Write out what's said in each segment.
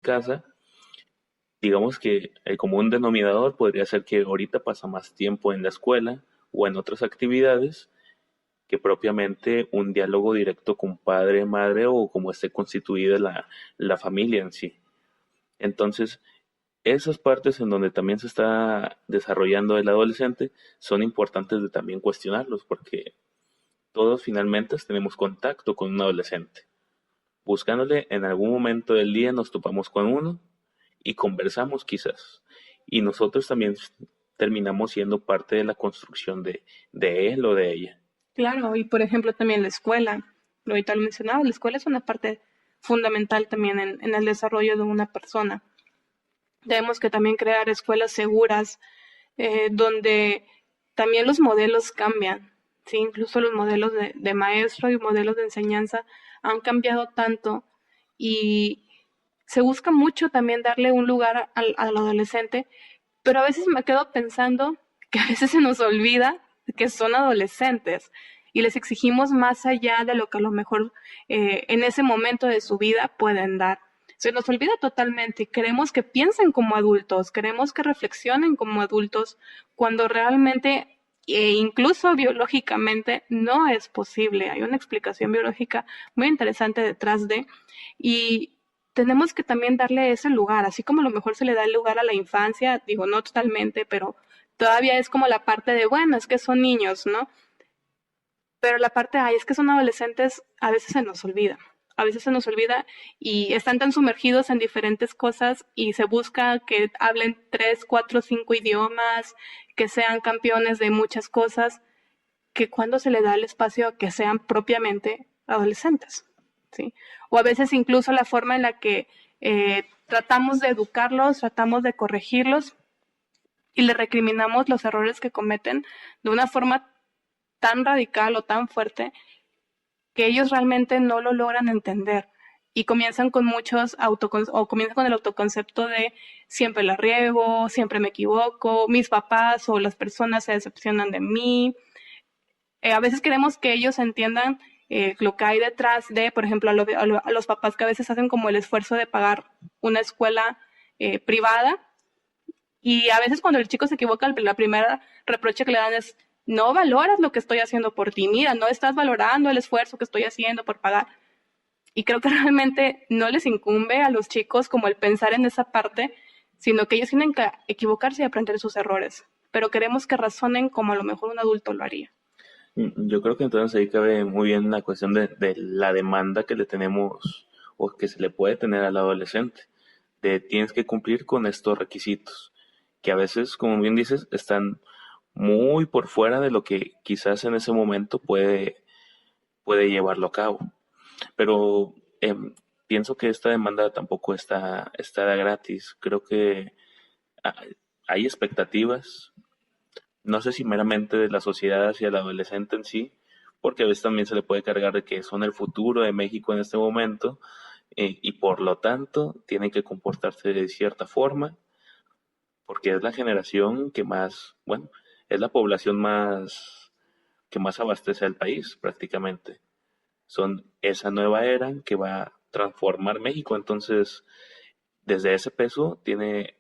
casa, digamos que el común denominador podría ser que ahorita pasa más tiempo en la escuela o en otras actividades que propiamente un diálogo directo con padre, madre o como esté constituida la familia en sí. Entonces, esas partes en donde también se está desarrollando el adolescente son importantes de también cuestionarlos porque todos finalmente tenemos contacto con un adolescente. Buscándole en algún momento del día nos topamos con uno y conversamos quizás. Y nosotros también terminamos siendo parte de la construcción de él o de ella. Claro, y por ejemplo también la escuela, lo ahorita lo mencionaba, la escuela es una parte fundamental también en el desarrollo de una persona. Tenemos que también crear escuelas seguras, donde también los modelos cambian, ¿sí? Incluso los modelos de maestro y modelos de enseñanza han cambiado tanto y se busca mucho también darle un lugar al adolescente, pero a veces me quedo pensando que a veces se nos olvida que son adolescentes y les exigimos más allá de lo que a lo mejor en ese momento de su vida pueden dar. Se nos olvida totalmente y queremos que piensen como adultos, queremos que reflexionen como adultos, cuando realmente incluso biológicamente no es posible. Hay una explicación biológica muy interesante detrás de, y tenemos que también darle ese lugar, así como a lo mejor se le da el lugar a la infancia, digo, no totalmente, pero todavía es como la parte de, bueno, es que son niños, ¿no? Pero la parte, ay, es que son adolescentes, a veces se nos olvida. A veces se nos olvida y están tan sumergidos en diferentes cosas y se busca que hablen 3, 4, 5 idiomas, que sean campeones de muchas cosas, que cuando se le da el espacio a que sean propiamente adolescentes, ¿sí? O a veces incluso la forma en la que tratamos de educarlos, tratamos de corregirlos y le recriminamos los errores que cometen de una forma tan radical o tan fuerte que ellos realmente no lo logran entender y comienzan con muchos o comienzan con el autoconcepto de siempre la riego, siempre me equivoco, mis papás o las personas se decepcionan de mí. A veces queremos que ellos entiendan lo que hay detrás de, por ejemplo, a los papás que a veces hacen como el esfuerzo de pagar una escuela privada y a veces cuando el chico se equivoca, la primera reproche que le dan es, no valoras lo que estoy haciendo por ti, mira, no estás valorando el esfuerzo que estoy haciendo por pagar. Y creo que realmente no les incumbe a los chicos como el pensar en esa parte, sino que ellos tienen que equivocarse y aprender sus errores. Pero queremos que razonen como a lo mejor un adulto lo haría. Yo creo que entonces ahí cabe muy bien la cuestión de la demanda que le tenemos o que se le puede tener al adolescente, de tienes que cumplir con estos requisitos, que a veces, como bien dices, están muy por fuera de lo que quizás en ese momento puede llevarlo a cabo. Pero pienso que esta demanda tampoco está de gratis. Creo que ah, hay expectativas, no sé si meramente de la sociedad hacia el adolescente en sí, porque a veces también se le puede cargar de que son el futuro de México en este momento y por lo tanto tienen que comportarse de cierta forma, porque es la generación que más, bueno, es la población más que más abastece al país prácticamente. Son esa nueva era que va a transformar México, entonces desde ese peso tiene,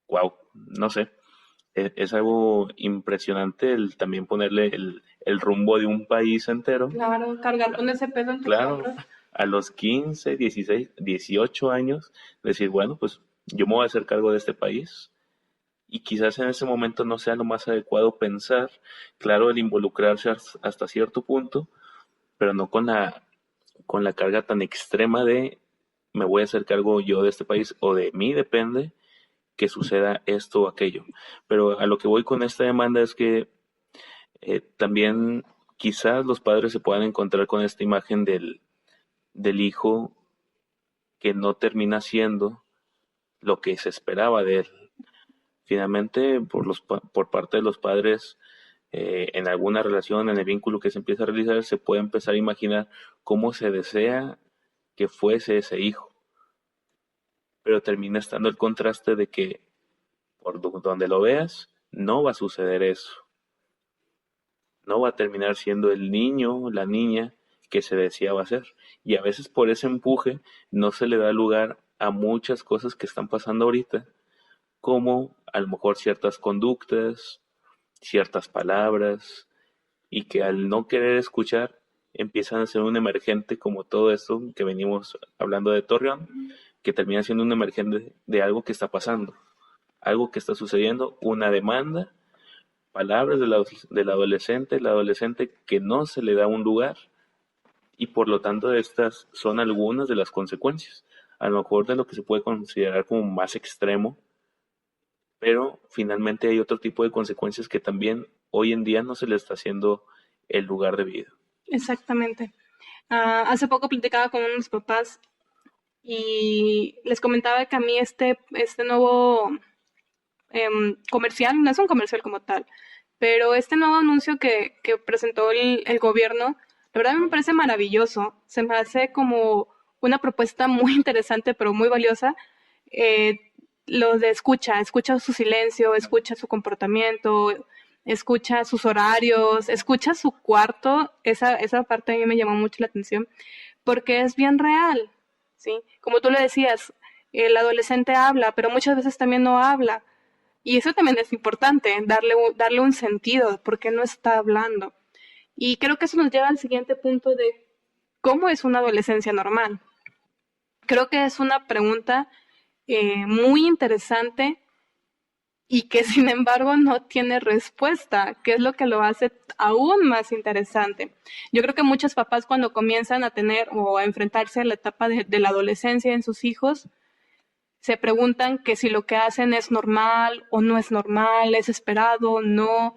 wow, no sé, es algo impresionante el también ponerle el rumbo de un país entero. Claro, cargar con ese peso en tus Claro, hombros. a los 15, 16, 18 años, decir, bueno, pues yo me voy a hacer cargo de este país. Y quizás en ese momento no sea lo más adecuado pensar, claro, el involucrarse hasta cierto punto, pero no con la carga tan extrema de me voy a hacer cargo yo de este país o de mí depende que suceda esto o aquello. Pero a lo que voy con esta demanda es que también quizás los padres se puedan encontrar con esta imagen del hijo que no termina siendo lo que se esperaba de él. Finalmente, por parte de los padres, en alguna relación, en el vínculo que se empieza a realizar, se puede empezar a imaginar cómo se desea que fuese ese hijo, pero termina estando el contraste de que donde lo veas, no va a suceder eso. No va a terminar siendo el niño, la niña que se deseaba ser. Y a veces por ese empuje no se le da lugar a muchas cosas que están pasando ahorita, como a lo mejor ciertas conductas, ciertas palabras, y que al no querer escuchar empiezan a ser un emergente como todo esto que venimos hablando de Torreón, que termina siendo un emergente de algo que está pasando, algo que está sucediendo, una demanda, palabras del adolescente que no se le da un lugar, y por lo tanto estas son algunas de las consecuencias, a lo mejor de lo que se puede considerar como más extremo, pero finalmente hay otro tipo de consecuencias que también hoy en día no se le está haciendo el lugar debido. Exactamente. Hace poco platicaba con unos papás y les comentaba que a mí este nuevo comercial, no es un comercial como tal, pero este nuevo anuncio que presentó el gobierno, la verdad me parece maravilloso. Se me hace como una propuesta muy interesante, pero muy valiosa. Eh, lo de escucha su silencio, escucha su comportamiento, escucha sus horarios, escucha su cuarto. Esa parte a mí me llamó mucho la atención porque es bien real, ¿sí? Como tú le decías, el adolescente habla, pero muchas veces también no habla. Y eso también es importante, darle un sentido, porque no está hablando. Y creo que eso nos lleva al siguiente punto de cómo es una adolescencia normal. Creo que es una pregunta muy interesante y que sin embargo no tiene respuesta, que es lo que lo hace aún más interesante. Yo creo que muchos papás cuando comienzan a tener o a enfrentarse a la etapa de la adolescencia en sus hijos, se preguntan que si lo que hacen es normal o no es normal, es esperado, no.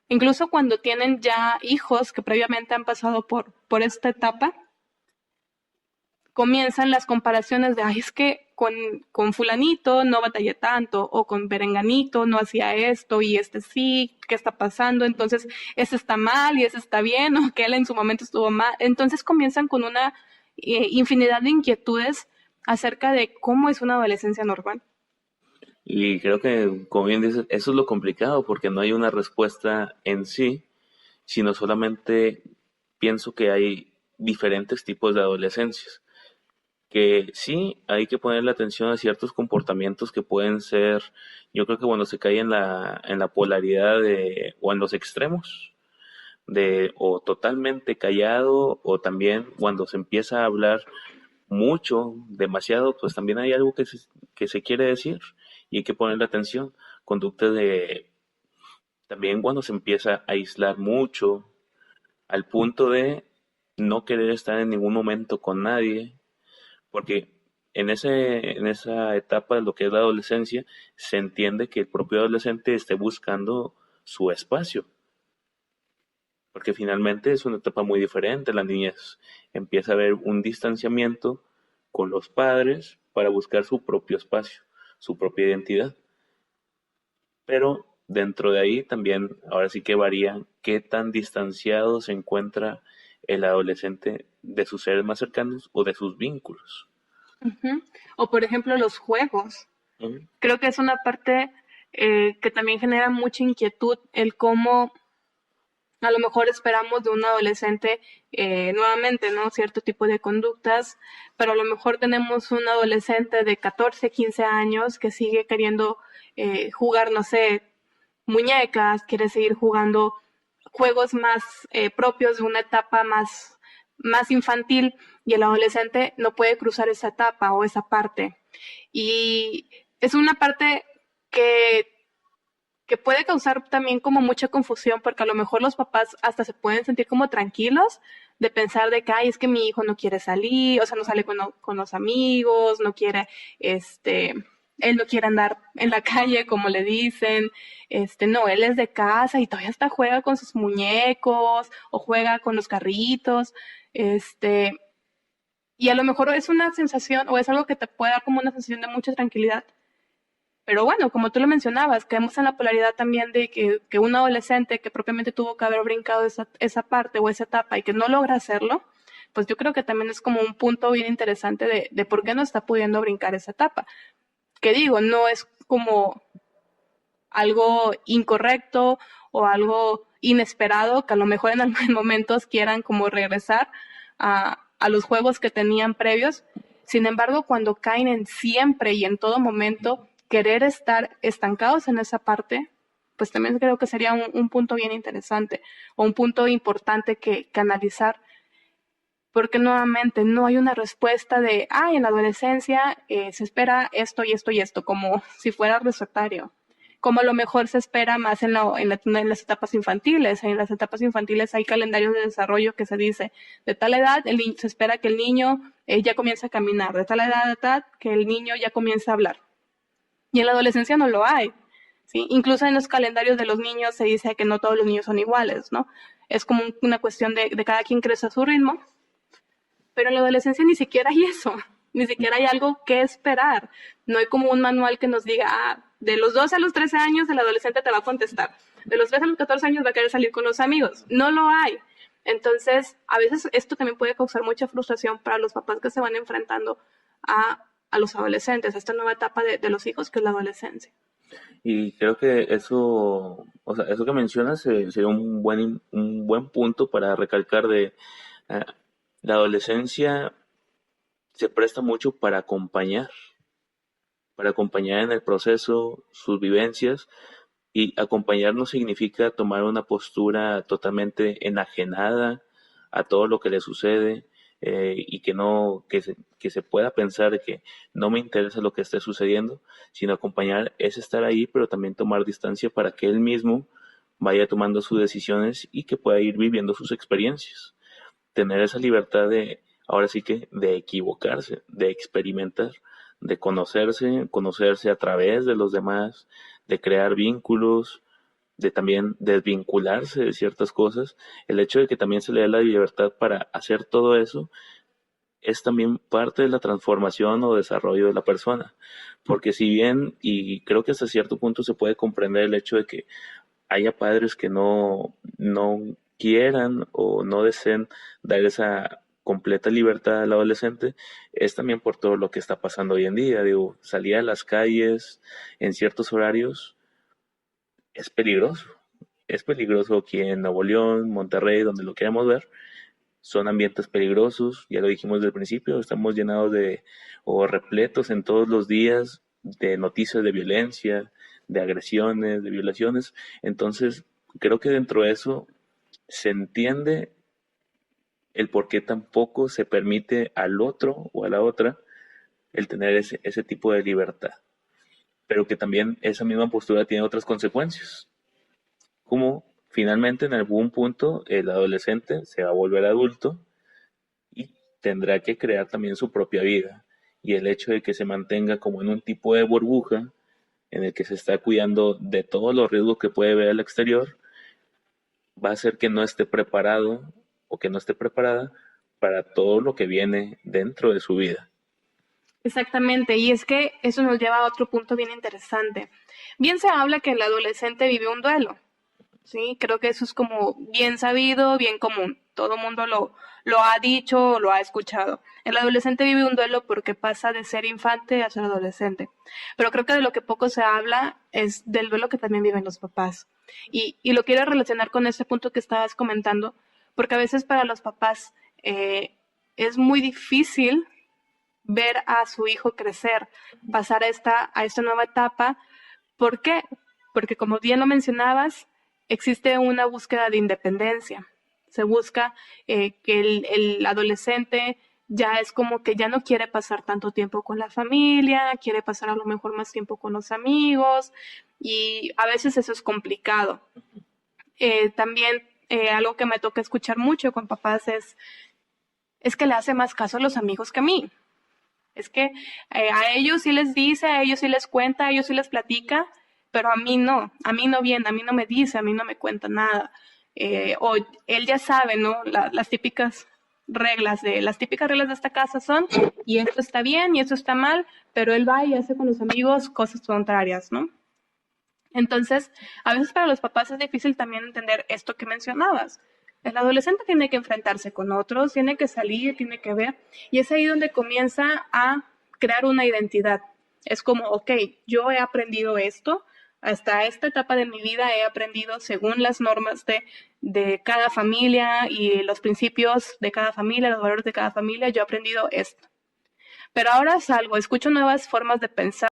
Incluso cuando tienen ya hijos que previamente han pasado por esta etapa, comienzan las comparaciones de, ay, es que con fulanito no batallé tanto, o con perenganito no hacía esto, y este sí, ¿qué está pasando? Entonces, ese está mal y ese está bien, o que él en su momento estuvo mal. Entonces comienzan con una infinidad de inquietudes acerca de cómo es una adolescencia normal. Y creo que, como bien dices, eso es lo complicado porque no hay una respuesta en sí, sino solamente pienso que hay diferentes tipos de adolescencias. Que sí hay que ponerle atención a ciertos comportamientos que pueden ser, yo creo que cuando se cae en la polaridad de, o en los extremos, de o totalmente callado, o también cuando se empieza a hablar mucho, demasiado, pues también hay algo que se quiere decir y hay que ponerle atención. Conductas de, también cuando se empieza a aislar mucho, al punto de no querer estar en ningún momento con nadie, porque en esa etapa de lo que es la adolescencia, se entiende que el propio adolescente esté buscando su espacio, porque finalmente es una etapa muy diferente. La niñez empieza a haber un distanciamiento con los padres para buscar su propio espacio, su propia identidad. Pero dentro de ahí también, ahora sí que varía qué tan distanciado se encuentra el adolescente de sus seres más cercanos o de sus vínculos. Ujú. O por ejemplo los juegos. Ujú. Creo que es una parte que también genera mucha inquietud el cómo a lo mejor esperamos de un adolescente nuevamente, ¿no? Cierto tipo de conductas, pero a lo mejor tenemos un adolescente de 14, 15 años que sigue queriendo jugar, no sé, muñecas, quiere seguir jugando juegos más propios de una etapa más infantil y el adolescente no puede cruzar esa etapa o esa parte. Y es una parte que que puede causar también como mucha confusión porque a lo mejor los papás hasta se pueden sentir como tranquilos de pensar de que, ay, es que mi hijo no quiere salir, o sea, no sale con los amigos, no quiere, él no quiere andar en la calle como le dicen, no, él es de casa y todavía hasta juega con sus muñecos o juega con los carritos, este, y a lo mejor es una sensación o es algo que te puede dar como una sensación de mucha tranquilidad, pero bueno, como tú lo mencionabas, caemos en la polaridad también de que un adolescente que propiamente tuvo que haber brincado esa parte o esa etapa y que no logra hacerlo, pues yo creo que también es como un punto bien interesante de por qué no está pudiendo brincar esa etapa. Que digo, no es como algo incorrecto o algo inesperado, que a lo mejor en algunos momentos quieran como regresar a los juegos que tenían previos, Sin embargo, cuando caen en siempre y en todo momento querer estar estancados en esa parte, pues también creo que sería un punto bien interesante o un punto importante que analizar, porque nuevamente no hay una respuesta de, en la adolescencia se espera esto y esto y esto, como si fuera recetario, como a lo mejor se espera más en las etapas infantiles. En las etapas infantiles hay calendarios de desarrollo que se dice, de tal edad se espera que el niño ya comience a caminar, de tal edad a tal que el niño ya comience a hablar. Y en la adolescencia no lo hay, ¿sí? Incluso en los calendarios de los niños se dice que no todos los niños son iguales, ¿no? Es como una cuestión de cada quien crece a su ritmo, pero en la adolescencia ni siquiera hay eso, ni siquiera hay algo que esperar. No hay como un manual que nos diga, de los 12 a los 13 años el adolescente te va a contestar, de los 13 a los 14 años va a querer salir con los amigos. No lo hay. Entonces, a veces esto también puede causar mucha frustración para los papás que se van enfrentando a los adolescentes, a esta nueva etapa de los hijos que es la adolescencia. Y creo que eso, o sea, eso que mencionas sería un buen punto para recalcar de eh, la adolescencia se presta mucho para acompañar en el proceso sus vivencias, y acompañar no significa tomar una postura totalmente enajenada a todo lo que le sucede, y que no que se pueda pensar de que no me interesa lo que esté sucediendo, sino acompañar es estar ahí, pero también tomar distancia para que él mismo vaya tomando sus decisiones y que pueda ir viviendo sus experiencias. Tener esa libertad de, ahora sí que, de equivocarse, de experimentar, de conocerse a través de los demás, de crear vínculos, de también desvincularse de ciertas cosas. El hecho de que también se le dé la libertad para hacer todo eso es también parte de la transformación o desarrollo de la persona. Porque si bien, y creo que hasta cierto punto se puede comprender el hecho de que haya padres que no quieran o no deseen dar esa completa libertad al adolescente, es también por todo lo que está pasando hoy en día. Digo, salir a las calles en ciertos horarios es peligroso. Es peligroso aquí en Nuevo León, Monterrey, donde lo queramos ver. Son ambientes peligrosos, ya lo dijimos desde el principio, estamos llenados de, o repletos en todos los días de noticias de violencia, de agresiones, de violaciones. Entonces, creo que dentro de eso se entiende el por qué tampoco se permite al otro o a la otra el tener ese tipo de libertad. Pero que también esa misma postura tiene otras consecuencias, como finalmente en algún punto el adolescente se va a volver adulto y tendrá que crear también su propia vida. Y el hecho de que se mantenga como en un tipo de burbuja en el que se está cuidando de todos los riesgos que puede ver al exterior, va a hacer que no esté preparado o que no esté preparada para todo lo que viene dentro de su vida. Exactamente, y es que eso nos lleva a otro punto bien interesante. Bien se habla que el adolescente vive un duelo, ¿sí? Creo que eso es como bien sabido, bien común. Todo el mundo lo ha dicho o lo ha escuchado. El adolescente vive un duelo porque pasa de ser infante a ser adolescente. Pero creo que de lo que poco se habla es del duelo que también viven los papás. Y lo quiero relacionar con este punto que estabas comentando, porque a veces para los papás es muy difícil ver a su hijo crecer, pasar a esta nueva etapa. ¿Por qué? Porque como bien lo mencionabas, existe una búsqueda de independencia. Se busca que el adolescente ya es como que ya no quiere pasar tanto tiempo con la familia, quiere pasar a lo mejor más tiempo con los amigos y a veces eso es complicado. También algo que me toca escuchar mucho con papás es que le hace más caso a los amigos que a mí. Es que a ellos sí les dice, a ellos sí les cuenta, a ellos sí les platica, pero a mí no viene, a mí no me dice, a mí no me cuenta nada. O él ya sabe, ¿no? Las típicas las típicas reglas de esta casa son, y esto está bien y esto está mal, pero él va y hace con los amigos cosas contrarias, ¿no? Entonces, a veces para los papás es difícil también entender esto que mencionabas. El adolescente tiene que enfrentarse con otros, tiene que salir, tiene que ver, y es ahí donde comienza a crear una identidad. Es como, ok, yo he aprendido esto, hasta esta etapa de mi vida he aprendido según las normas de cada familia y los principios de cada familia, los valores de cada familia, yo he aprendido esto. Pero ahora salgo, escucho nuevas formas de pensar